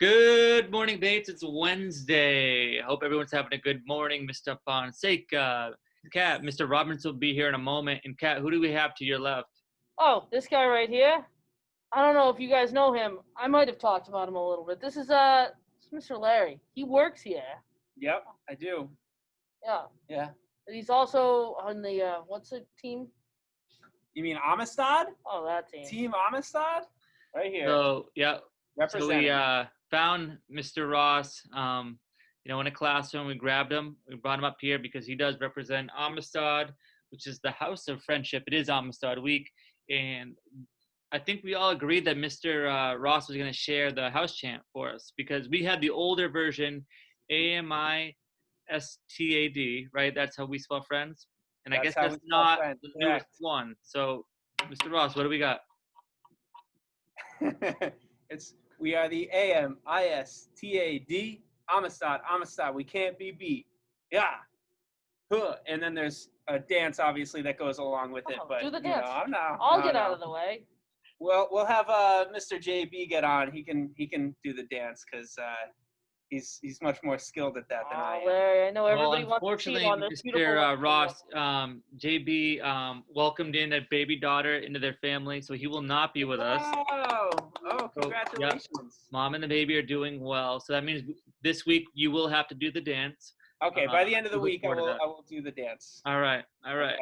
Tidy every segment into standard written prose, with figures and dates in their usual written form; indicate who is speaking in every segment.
Speaker 1: Good morning, Bates. It's Wednesday. I hope everyone's having a good morning. Mr. Fonseca, Kat, Mr. Roberts will be here in a moment. And Kat, who do we have to your left?
Speaker 2: Oh, this guy right here. I don't know if you guys know him. I might have talked about him a little bit. This is Mr. Larry. He works here.
Speaker 3: Yep, I do.
Speaker 2: Yeah.
Speaker 3: Yeah.
Speaker 2: And he's also on the what's the team?
Speaker 3: You mean Amistad?
Speaker 2: Oh, that team.
Speaker 3: Team Amistad? Right here.
Speaker 1: So, yeah. So we
Speaker 3: Representing.
Speaker 1: found Mr. Ross, in a classroom. We grabbed him. We brought him up here because he does represent Amistad, which is the House of Friendship. It is Amistad Week. And I think we all agreed that Mr. Ross was going to share the house chant for us because we had the older version, AMISTAD, right? That's how we spell friends. And I
Speaker 3: That's
Speaker 1: guess
Speaker 3: how
Speaker 1: that's
Speaker 3: we spell
Speaker 1: not
Speaker 3: friends,
Speaker 1: the newest
Speaker 3: correct.
Speaker 1: one. So, Mr. Ross, what do we got?
Speaker 3: We are the AMISTAD Amistad. We can't be beat. Yeah. Huh. And then there's a dance, obviously, that goes along with it.
Speaker 2: Oh,
Speaker 3: But
Speaker 2: do the
Speaker 3: you know,
Speaker 2: dance.
Speaker 3: no,
Speaker 2: I'll
Speaker 3: no,
Speaker 2: get out
Speaker 3: no.
Speaker 2: of the way.
Speaker 3: Well, we'll have Mr. JB get on. He can do the dance because he's much more skilled at that than I
Speaker 2: Oh,
Speaker 3: am.
Speaker 2: Larry, I know
Speaker 1: Well,
Speaker 2: everybody wants to cheat
Speaker 1: unfortunately,
Speaker 2: on this beautiful
Speaker 1: Mr.
Speaker 2: lady.
Speaker 1: Ross, JB welcomed in a baby daughter into their family, so he will not be with us.
Speaker 3: Oh,
Speaker 1: So,
Speaker 3: congratulations.
Speaker 1: Mom and the baby are doing well. So that means this week you will have to do the dance.
Speaker 3: Okay, by the end of the
Speaker 1: we look
Speaker 3: week, I
Speaker 1: forward to
Speaker 3: will
Speaker 1: that.
Speaker 3: I will do the dance.
Speaker 1: All right.
Speaker 3: Okay.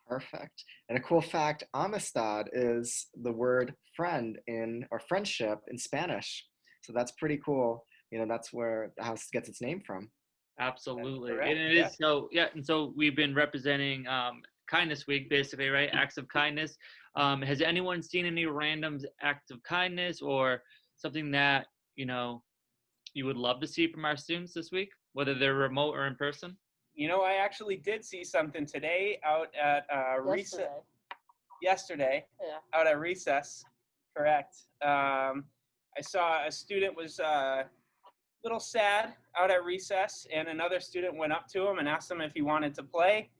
Speaker 4: Perfect. And a cool fact, amistad is the word friend or friendship in Spanish. So that's pretty cool. That's where the house gets its name from.
Speaker 1: Absolutely.
Speaker 3: Correct,
Speaker 1: And it is so, yeah. And so we've been representing Kindness Week, basically, right? Acts of kindness. Has anyone seen any random acts of kindness or something that, you would love to see from our students this week, whether they're remote or in person?
Speaker 3: You know, I actually did see something today out at recess. Yesterday,
Speaker 2: Yeah.
Speaker 3: out at recess. Correct. I saw a student was a little sad out at recess, and another student went up to him and asked him if he wanted to play.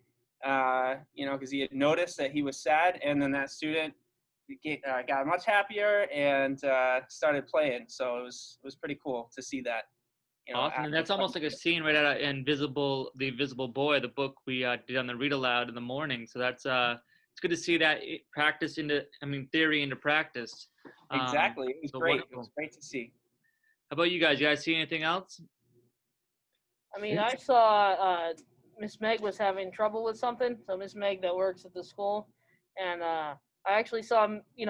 Speaker 3: Because he had noticed that he was sad, and then that student got much happier and started playing. So it was pretty cool to see that.
Speaker 1: Awesome. And that's almost like a scene right out of The Invisible Boy, the book we did on the read aloud in the morning. So that's it's good to see that theory into practice.
Speaker 3: Exactly. It was great.
Speaker 1: Wonderful.
Speaker 3: It was great to see.
Speaker 1: How about you guys? You guys see anything else?
Speaker 2: I mean, I saw Miss Meg was having trouble with something. So Miss Meg that works at the school, and I actually saw,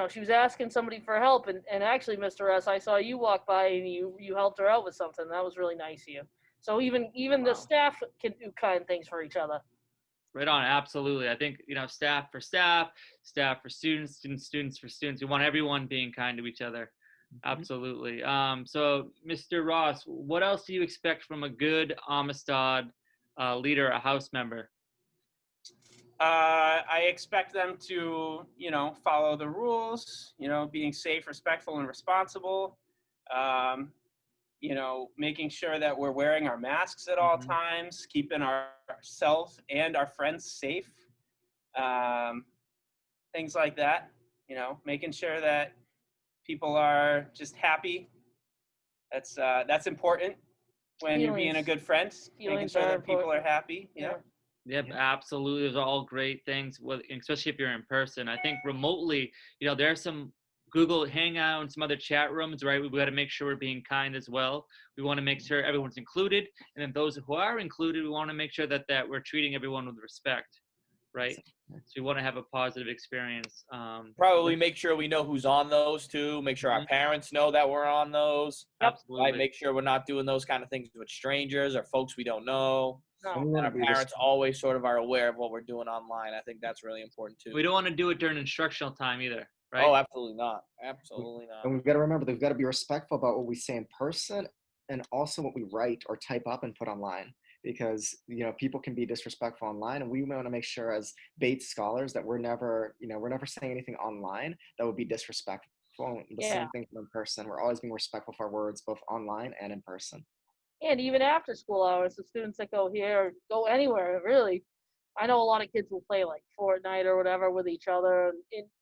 Speaker 2: she was asking somebody for help, and actually, Mr. S, I saw you walk by and you helped her out with something. That was really nice of you. So even the staff can do kind things for each other.
Speaker 1: Right on, absolutely. I think staff for staff, staff for students, students for students. We want everyone being kind to each other. Absolutely. So, Mr. Ross, what else do you expect from a good Amistad leader, a house member?
Speaker 3: I expect them to, follow the rules, being safe, respectful, and responsible. Making sure that we're wearing our masks at all times, keeping ourselves and our friends safe. Things like that, making sure that people are just happy. That's important when you're being a good friend, making sure that people are happy. Yeah.
Speaker 1: Yep, absolutely. Those are all great things, especially if you're in person. I think remotely, there's some Google Hangout and some other chat rooms, right? We've got to make sure we're being kind as well. We want to make sure everyone's included. And then those who are included, we want to make sure that we're treating everyone with respect, right? So we want to have a positive experience.
Speaker 5: Probably make sure we know who's on those too. Make sure our parents know that we're on those.
Speaker 1: Absolutely.
Speaker 5: Right? Make sure we're not doing those kind of things with strangers or folks we don't know.
Speaker 2: No.
Speaker 5: And our parents always sort of are aware of what we're doing online. I think that's really important too.
Speaker 1: We don't want to do it during instructional time either, right?
Speaker 5: Oh, absolutely not. Absolutely not.
Speaker 4: And we've got to remember that we've got to be respectful about what we say in person and also what we write or type up and put online. Because people can be disrespectful online, and we want to make sure as Bates scholars that we're never saying anything online that would be disrespectful. Same thing in person. We're always being respectful for our words, both online and in person.
Speaker 2: And even after school hours, the students that go here or go anywhere, really, I know a lot of kids will play like Fortnite or whatever with each other,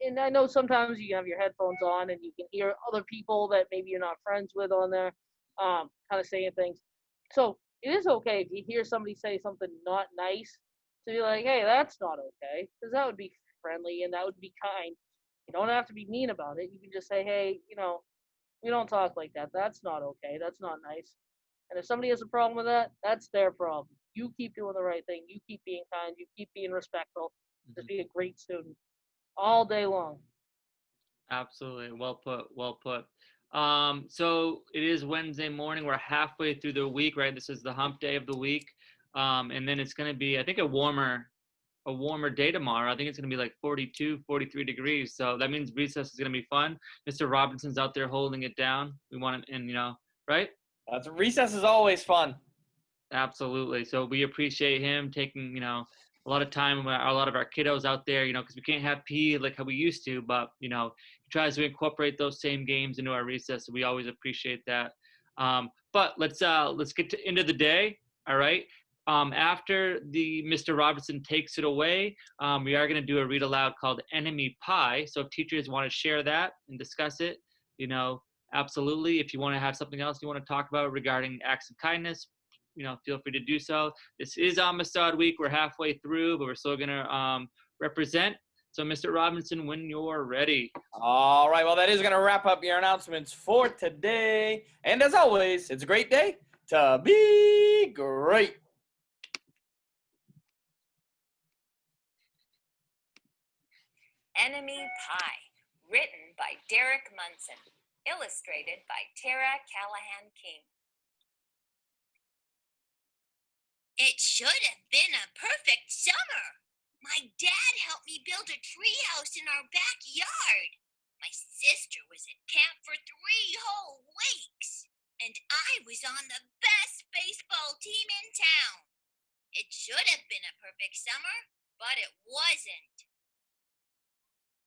Speaker 2: and I know sometimes you have your headphones on and you can hear other people that maybe you're not friends with on there, kind of saying things. So it is okay if you hear somebody say something not nice to be like, hey, that's not okay, because that would be friendly and that would be kind. You don't have to be mean about it. You can just say, hey, we don't talk like that. That's not okay. That's not nice. And if somebody has a problem with that, that's their problem. You keep doing the right thing. You keep being kind. You keep being respectful. Just be a great student all day long.
Speaker 1: Absolutely. Well put. Well put. So it is Wednesday morning. We're halfway through the week, right? This is the hump day of the week. And then it's going to be, I think, a warmer day tomorrow. I think it's going to be like 42, 43 degrees. So that means recess is going to be fun. Mr. Robinson's out there holding it down. We want it, and right?
Speaker 5: Recess is always fun.
Speaker 1: Absolutely. So we appreciate him taking, a lot of time with a lot of our kiddos out there, because we can't have PE like how we used to, but, he tries to incorporate those same games into our recess. So we always appreciate that. But let's get to end of the day. All right. After the Mr. Robinson takes it away, we are going to do a read aloud called Enemy Pie. So if teachers want to share that and discuss it, absolutely. If you want to have something else you want to talk about regarding acts of kindness, feel free to do so. This is Amistad Week. We're halfway through, but we're still going to represent. So, Mr. Robinson, when you're ready.
Speaker 5: All right. Well, that is going to wrap up your announcements for today. And as always, it's a great day to be great.
Speaker 6: Enemy Pie, written by Derek Munson, illustrated by Tara Callahan King. It should have been a perfect summer. My dad helped me build a treehouse in our backyard. My sister was at camp for 3 whole weeks, and I was on the best baseball team in town. It should have been a perfect summer, but it wasn't.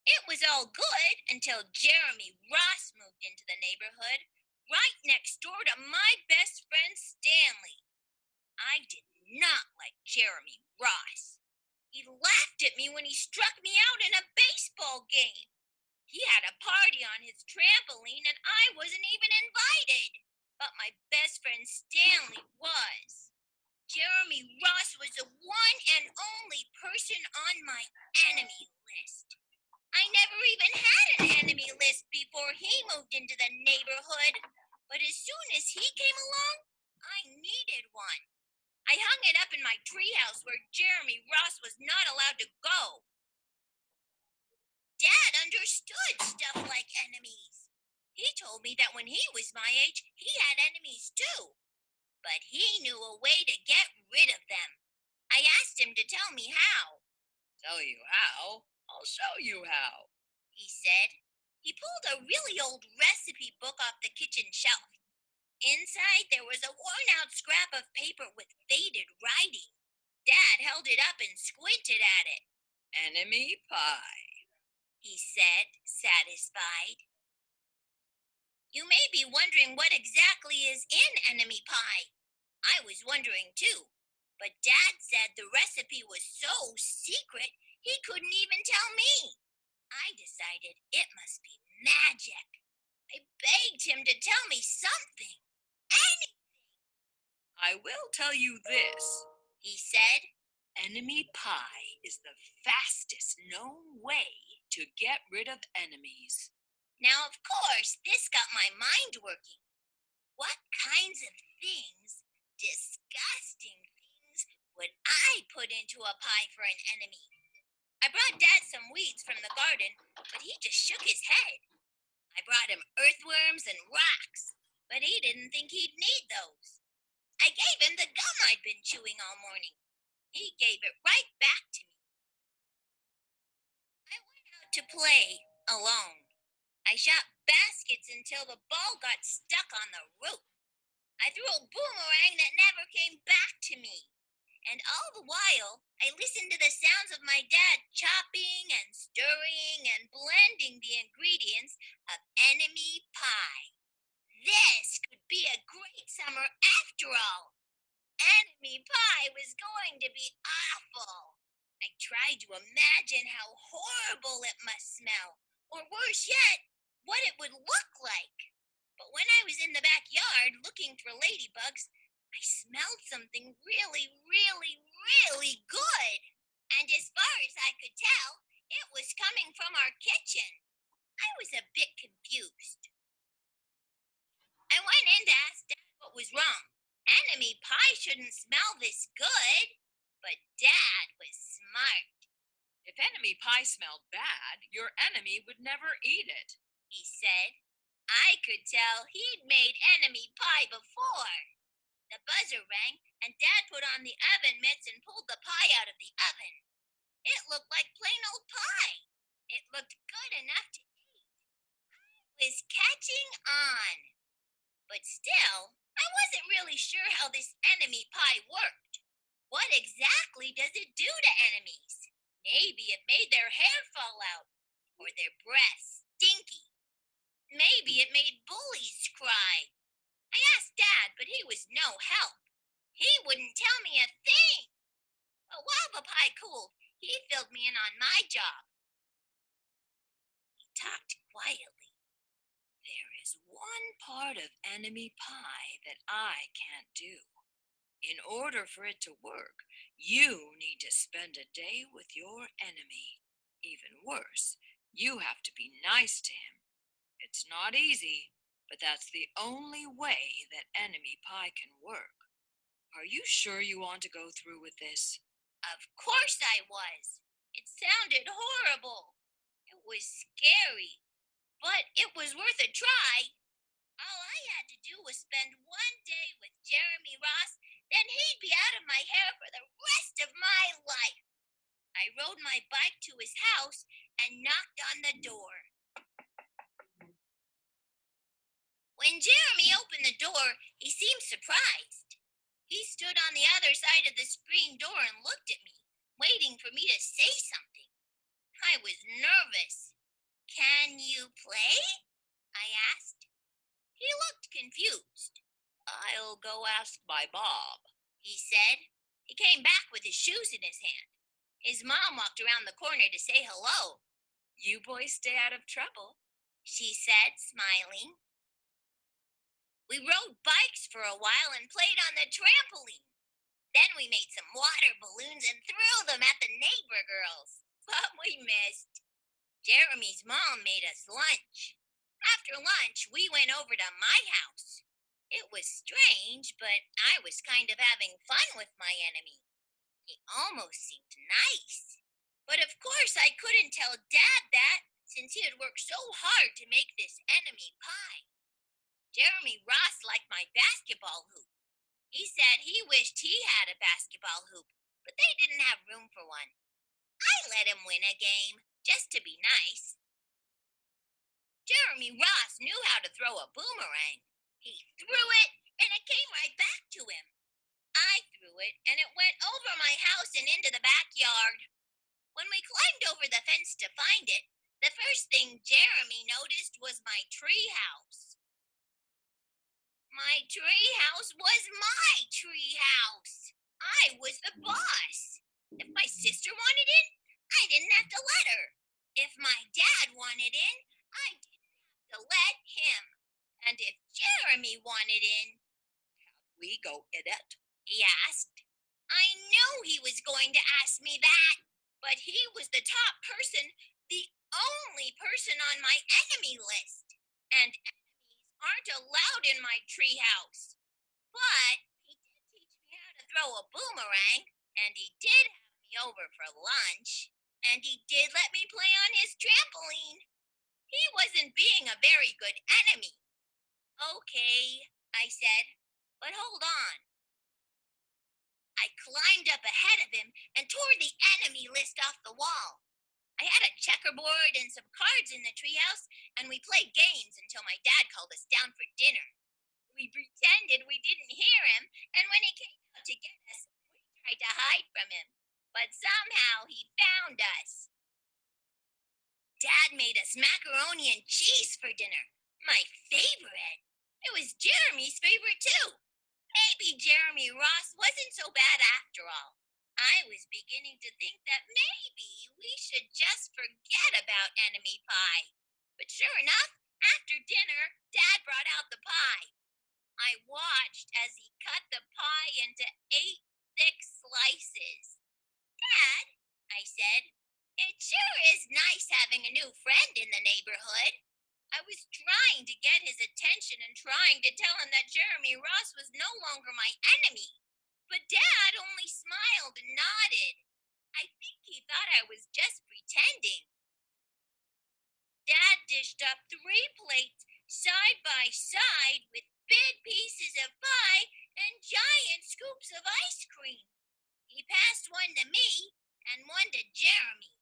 Speaker 6: It was all good until Jeremy Ross moved into the neighborhood, right next door to my best friend Stanley. I did not like Jeremy Ross. He laughed at me when he struck me out in a baseball game. He had a party on his trampoline and I wasn't even invited. But my best friend Stanley was. Jeremy Ross was the one and only person on my enemy list. I never even had an enemy list before he moved into the neighborhood. But as soon as he came along, I needed one. I hung it up in my treehouse where Jeremy Ross was not allowed to go. Dad understood stuff like enemies. He told me that when he was my age, he had enemies too. But he knew a way to get rid of them. I asked him to tell me how. Tell you how? I'll show you how, he said. He pulled a really old recipe book off the kitchen shelf. Inside, there was a worn-out scrap of paper with faded writing. Dad held it up and squinted at it. Enemy pie, he said, satisfied. You may be wondering what exactly is in enemy pie. I was wondering too, but Dad said the recipe was so secret he couldn't even tell me. I decided it must be magic. I begged him to tell me something. Anything. I will tell you this, he said. Enemy pie is the fastest known way to get rid of enemies. Now, of course, this got my mind working. What kinds of things, disgusting things, would I put into a pie for an enemy? I brought Dad some weeds from the garden, but he just shook his head. I brought him earthworms and rocks, but he didn't think he'd need those. I gave him the gum I'd been chewing all morning. He gave it right back to me. I went out to play alone. I shot baskets until the ball got stuck on the roof. I threw a boomerang that never came back to me. And all the while, I listened to the sounds of my dad chopping and stirring and blending the ingredients of enemy pie. This could be a great summer after all. Enemy pie was going to be awful. I tried to imagine how horrible it must smell, or worse yet, what it would look like. But when I was in the backyard looking for ladybugs, I smelled something really, really, really good. And as far as I could tell, it was coming from our kitchen. I was a bit confused. I went in to ask Dad what was wrong. Enemy pie shouldn't smell this good. But Dad was smart.
Speaker 7: If enemy pie smelled bad, your enemy would never eat it.
Speaker 6: He said. I could tell he'd made enemy pie before. The buzzer rang, and Dad put on the oven mitts and pulled the pie out of the oven. It looked like plain old pie. It looked good enough to eat. I was catching on. But still, I wasn't really sure how this enemy pie worked. What exactly does it do to enemies? Maybe it made their hair fall out, or their breath stinky. Maybe it made bullies cry. I asked Dad, but he was no help. He wouldn't tell me a thing. But while the pie cooled, he filled me in on my job. He talked quietly.
Speaker 7: There is one part of enemy pie that I can't do. In order for it to work, you need to spend a day with your enemy. Even worse, you have to be nice to him. It's not easy, but that's the only way that enemy pie can work. Are you sure you want to go through with this?
Speaker 6: Of course I was. It sounded horrible. It was scary, but it was worth a try. All I had to do was spend one day with Jeremy Ross, then he'd be out of my hair for the rest of my life. I rode my bike to his house and knocked on the door. When Jeremy opened the door, he seemed surprised. He stood on the other side of the screen door and looked at me, waiting for me to say something. I was nervous. Can you play? I asked. He looked confused.
Speaker 7: I'll go ask my mom,
Speaker 6: he said. He came back with his shoes in his hand. His mom walked around the corner to say hello.
Speaker 7: You boys stay out of trouble,
Speaker 6: she said, smiling. We rode bikes for a while and played on the trampoline. Then we made some water balloons and threw them at the neighbor girls. But we missed. Jeremy's mom made us lunch. After lunch, we went over to my house. It was strange, but I was kind of having fun with my enemy. He almost seemed nice. But of course, I couldn't tell Dad that since he had worked so hard to make this enemy pie. Jeremy Ross liked my basketball hoop. He said he wished he had a basketball hoop, but they didn't have room for one. I let him win a game, just to be nice. Jeremy Ross knew how to throw a boomerang. He threw it, and it came right back to him. I threw it, and it went over my house and into the backyard. When we climbed over the fence to find it, the first thing Jeremy noticed was my tree house. My tree house was my tree house. I was the boss. If my sister wanted in, I didn't have to let her. If my dad wanted in, I didn't have to let him. And if Jeremy wanted in,
Speaker 7: we go in it.
Speaker 6: he asked. I knew he was going to ask me that, but he was the top person, the only person on my enemy list. And aren't allowed in my treehouse. But he did teach me how to throw a boomerang, and he did have me over for lunch, and he did let me play on his trampoline. He wasn't being a very good enemy. Okay, I said, but hold on. I climbed up ahead of him and tore the enemy list off the wall. I had a checkerboard and some cards in the treehouse, and we played games until my dad called us down for dinner. We pretended we didn't hear him, and when he came out to get us, we tried to hide from him. But somehow he found us. Dad made us macaroni and cheese for dinner, my favorite. It was Jeremy's favorite too. Maybe Jeremy Ross wasn't so bad after all. I was beginning to think that maybe we should just forget about enemy pie. But sure enough, after dinner, Dad brought out the pie. I watched as he cut the pie into 8 thick slices. Dad, I said, it sure is nice having a new friend in the neighborhood. I was trying to get his attention and trying to tell him that Jeremy Ross was no longer my enemy. But Dad only smiled and nodded. I think he thought I was just pretending. Dad dished up 3 plates side by side with big pieces of pie and giant scoops of ice cream. He passed one to me and one to Jeremy.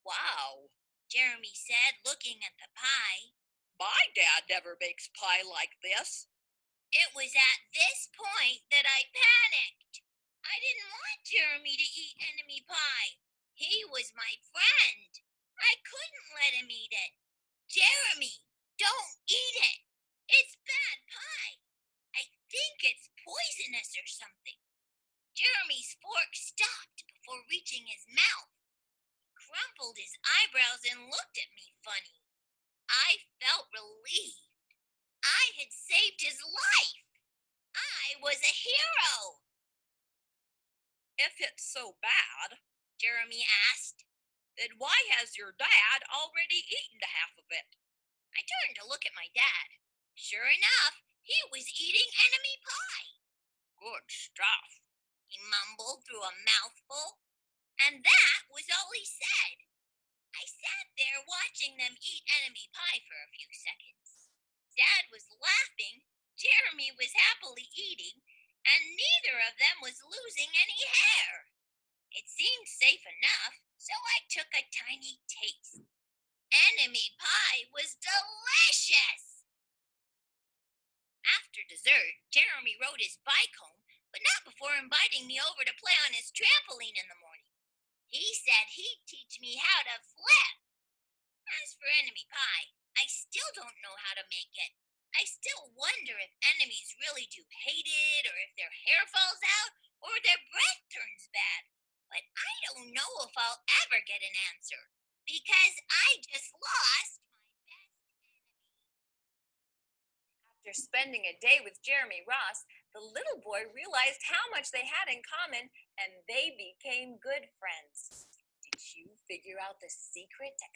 Speaker 7: Wow.
Speaker 6: Jeremy said, looking at the pie.
Speaker 7: My dad never makes pie like this.
Speaker 6: It was at this point that I panicked. I didn't want Jeremy to eat enemy pie. He was my friend. I couldn't let him eat it. Jeremy, don't eat it. It's bad pie. I think it's poisonous or something. Jeremy's fork stopped before reaching his mouth. He crumpled his eyebrows and looked at me funny. I felt relieved. I had saved his life. I was a hero.
Speaker 7: If it's so bad,
Speaker 6: Jeremy asked.
Speaker 7: then why has your dad already eaten half of it?
Speaker 6: I turned to look at my dad. Sure enough, he was eating enemy pie.
Speaker 7: Good stuff.
Speaker 6: He mumbled through a mouthful, and that was all he said. I sat there watching them eat enemy pie for a few seconds. Dad was laughing, Jeremy was happily eating, and neither of them was losing any hair. It seemed safe enough, so I took a tiny taste. Enemy pie was delicious. After dessert, Jeremy rode his bike home, but not before inviting me over to play on his trampoline in the morning. He said he'd teach me how to flip. As for enemy pie, I still don't know how to make it. I still wonder if enemies really do hate it, or if their hair falls out, or their breath turns bad. But I don't know if I'll ever get an answer, because I just lost my best enemy.
Speaker 8: After spending a day with Jeremy Ross, the little boy realized how much they had in common and they became good friends. Did you figure out the secret to